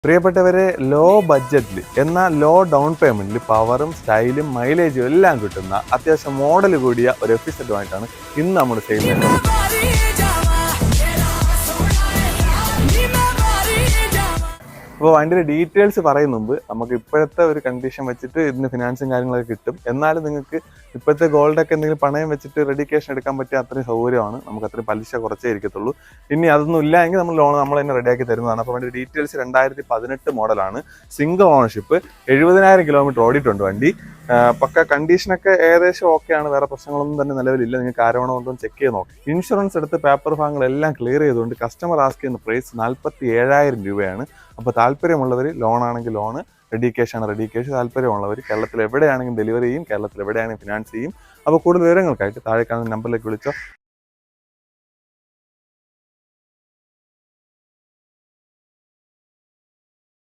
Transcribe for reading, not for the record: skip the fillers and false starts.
പ്രിയപ്പെട്ടവരെ, ലോ ബഡ്ജറ്റിൽ എന്നാൽ ലോ ഡൗൺ പേയ്മെന്റിൽ പവറും സ്റ്റൈലും മൈലേജും എല്ലാം കിട്ടുന്ന അത്യാവശ്യം മോഡൽ കൂടിയ ഒരു എഫിസെറ്റുമായിട്ടാണ് ഇന്ന് നമ്മൾ ചെയ്യുന്നത്. അപ്പോൾ വണ്ടിയുടെ ഡീറ്റെയിൽസ് പറയുന്ന മുമ്പ് നമുക്ക് ഇപ്പോഴത്തെ ഒരു കണ്ടീഷൻ വെച്ചിട്ട് ഇതിന് ഫിനാൻസും കാര്യങ്ങളൊക്കെ കിട്ടും. എന്നാലും നിങ്ങൾക്ക് ഇപ്പോഴത്തെ ഗോൾഡൊക്കെ എന്തെങ്കിലും പണയം വെച്ചിട്ട് റെഡിക്കേഷൻ എടുക്കാൻ പറ്റിയ അത്രയും സൗകര്യമാണ്. നമുക്ക് അത്രയും പലിശ കുറച്ചേ ഇരിക്കത്തുള്ളൂ. ഇനി അതൊന്നും ഇല്ല എങ്കിൽ നമ്മൾ ലോൺ നമ്മൾ തന്നെ റെഡിയാക്കി തരുന്നതാണ്. അപ്പോൾ വണ്ടിയുടെ ഡീറ്റെയിൽസ് 2018 മോഡലാണ്, സിംഗിൾ ഓണർഷിപ്പ്, 70,000 കിലോമീറ്റർ ഓടിയിട്ടുണ്ട് വണ്ടി. പക്ക കണ്ടീഷനൊക്കെ ഏകദേശം ഓക്കെയാണ്, വേറെ പ്രശ്നങ്ങളൊന്നും തന്നെ നിലവിലില്ല. നിങ്ങൾക്ക് ആരോണോ ഉണ്ടോ ചെക്ക് ചെയ്ത് നോക്കാം. ഇൻഷുറൻസ് എടുത്ത് പേപ്പർ ഭാഗങ്ങളെല്ലാം ക്ലിയർ ചെയ്തുകൊണ്ട് കസ്റ്റമർ ആസ്ക് ചെയ്യുന്ന പ്രൈസ് 47,000 രൂപയാണ്. അപ്പോൾ താല്പര്യമുള്ളവർ ലോൺ ആണെങ്കിൽ ലോണ്, റെഡി ക്യാഷ് ആണ് റെഡി ക്യാഷ്. താല്പര്യമുള്ളവർ കേരളത്തിൽ എവിടെയാണെങ്കിലും ഡെലിവറി ചെയ്യും, കേരളത്തിൽ എവിടെയാണെങ്കിലും ഫിനാൻസ് ചെയ്യും. അപ്പോൾ കൂടുതൽ വിവരങ്ങൾക്കായിട്ട് താഴെ കാണുന്ന നമ്പറിലേക്ക് വിളിച്ചോ.